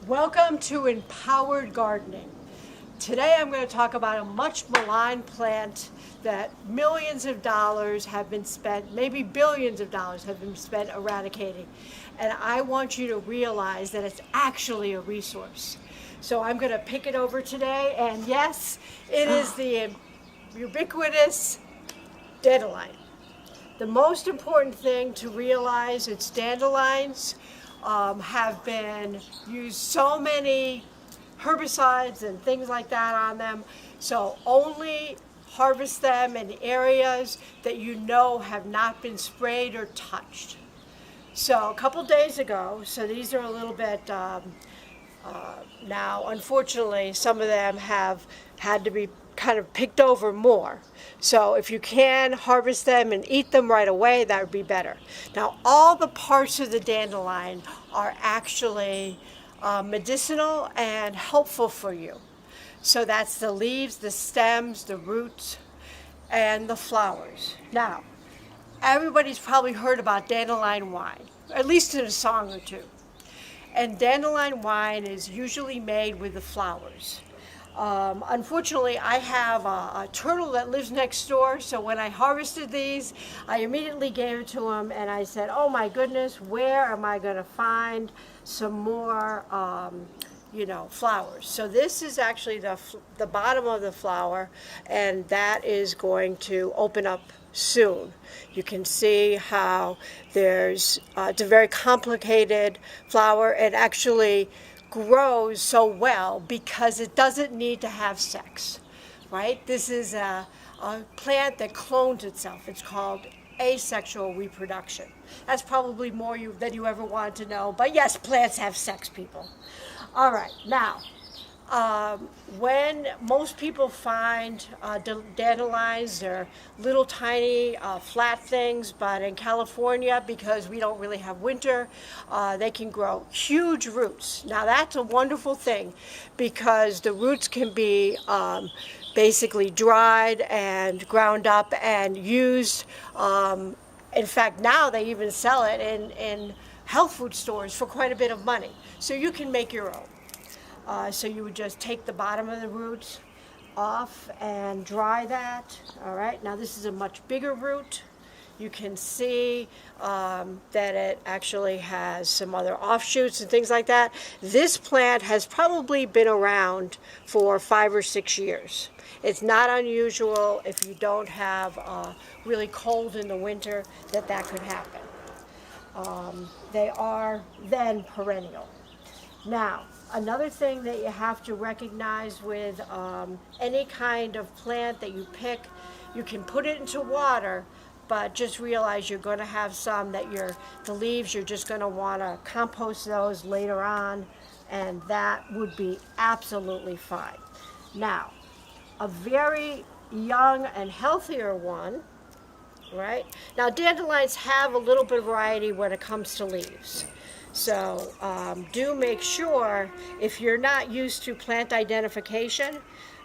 Welcome to Empowered Gardening. Today I'm going to talk about a much maligned plant that millions of dollars have been spent, maybe billions of dollars have been spent eradicating. And I want you to realize that it's actually a resource. So I'm going to pick it over today, and yes, it is the ubiquitous dandelion. The most important thing to realize is dandelions have been used so many herbicides and things like that on them, so only harvest them in areas that you know have not been sprayed or touched. So a couple days ago, so these are a little bit now unfortunately some of them have had to be kind of picked over more. So if you can harvest them and eat them right away, that would be better. Now all the parts of the dandelion are actually medicinal and helpful for you. So that's the leaves, the stems, the roots, and the flowers. Now, everybody's probably heard about dandelion wine, at least in a song or two. And dandelion wine is usually made with the flowers. Unfortunately, I have a turtle that lives next door, so when I harvested these, I immediately gave it to him, and I said, oh my goodness, where am I going to find some more flowers? So this is actually the bottom of the flower, and that is going to open up soon. You can see how it's a very complicated flower. It actually grows so well because it doesn't need to have sex, right? This is a plant that clones itself. It's called asexual reproduction. That's probably more than you ever wanted to know, but yes, plants have sex, people. All right, now, when most people find dandelions, they're little tiny flat things, but in California, because we don't really have winter, they can grow huge roots. Now that's a wonderful thing because the roots can be basically dried and ground up and used. In fact, now they even sell it in health food stores for quite a bit of money. So you can make your own. So you would just take the bottom of the roots off and dry that. All right, now this is a much bigger root. You can see that it actually has some other offshoots and things like that. This plant has probably been around for 5 or 6 years. It's not unusual if you don't have really cold in the winter that could happen. They are then perennial. Now, another thing that you have to recognize with any kind of plant that you pick, you can put it into water, but just realize you're going to have some that the leaves, you're just going to want to compost those later on, and that would be absolutely fine. Now, a very young and healthier one, right? Now, dandelions have a little bit of variety when it comes to leaves. So do make sure, if you're not used to plant identification,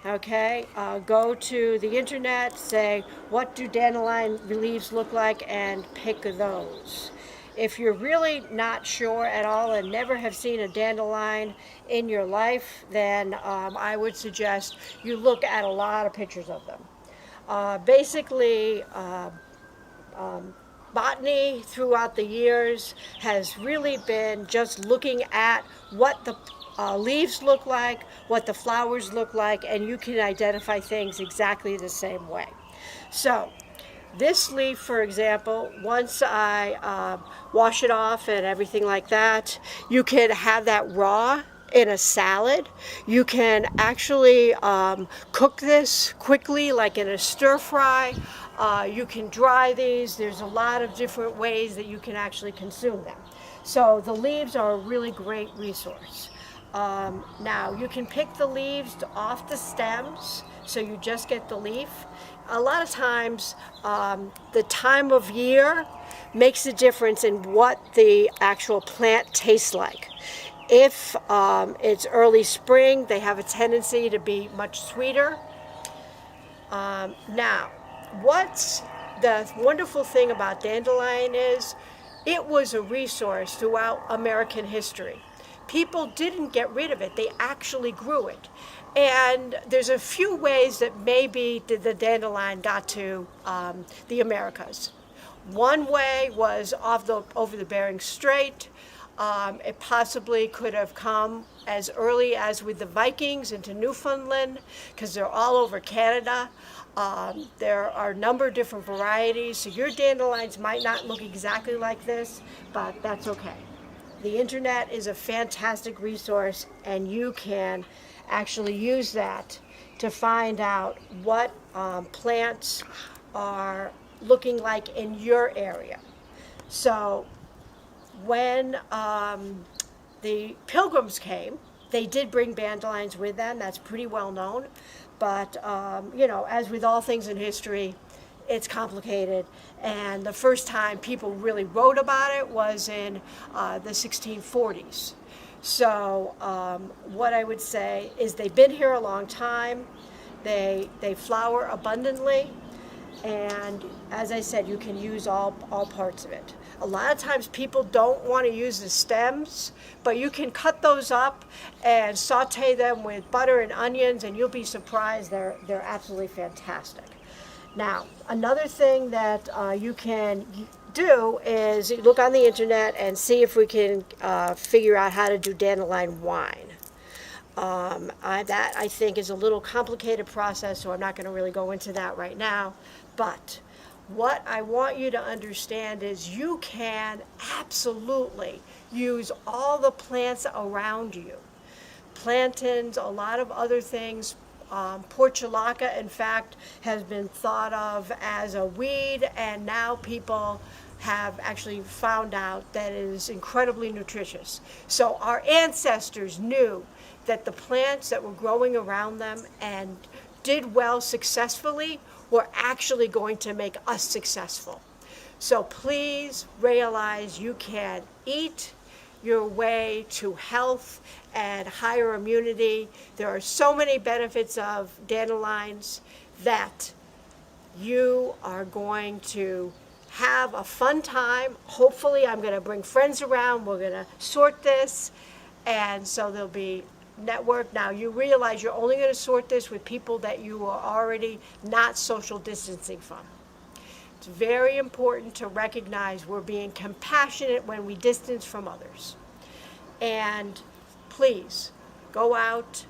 okay, go to the internet, say, what do dandelion leaves look like, and pick those. If you're really not sure at all and never have seen a dandelion in your life, then I would suggest you look at a lot of pictures of them. Basically, botany throughout the years has really been just looking at what the leaves look like, what the flowers look like, and you can identify things exactly the same way. So this leaf, for example, once I wash it off and everything like that, you can have that raw in a salad. You can actually cook this quickly, like in a stir fry. You can dry these. There's a lot of different ways that you can actually consume them. So the leaves are a really great resource. Now you can pick the leaves off the stems, so you just get the leaf. A lot of times the time of year makes a difference in what the actual plant tastes like. If it's early spring, they have a tendency to be much sweeter. Now, what's the wonderful thing about dandelion is it was a resource throughout American history. people didn't get rid of it. They actually grew it. And there's a few ways that maybe the dandelion got to the Americas. One way was over the Bering Strait. It possibly could have come as early as with the Vikings into Newfoundland, because they're all over Canada. There are a number of different varieties, so your dandelions might not look exactly like this, but that's okay. The internet is a fantastic resource, and you can actually use that to find out what plants are looking like in your area. So when the Pilgrims came, they did bring dandelions with them. That's pretty well known. But, as with all things in history, it's complicated. And the first time people really wrote about it was in the 1640s. So what I would say is they've been here a long time. They flower abundantly. And as I said, you can use all parts of it. A lot of times people don't want to use the stems, but you can cut those up and saute them with butter and onions, and you'll be surprised. They're absolutely fantastic. Now, another thing that you can do is look on the internet and see if we can figure out how to do dandelion wine. That I think is a little complicated process, so I'm not going to really go into that right now. But what I want you to understand is you can absolutely use all the plants around you. Plantains, a lot of other things. Portulaca, in fact, has been thought of as a weed, and now people have actually found out that it is incredibly nutritious. So our ancestors knew that the plants that were growing around them and did well successfully were actually going to make us successful. So please realize you can eat your way to health and higher immunity. There are so many benefits of dandelions that you are going to have a fun time. Hopefully I'm going to bring friends around. We're going to sort this, and so there'll be network. Now you realize you're only going to sort this with people that you are already not social distancing from. It's very important to recognize we're being compassionate when we distance from others. And please go out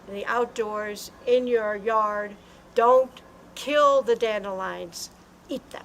in the outdoors, in your yard. Don't kill the dandelions, eat them.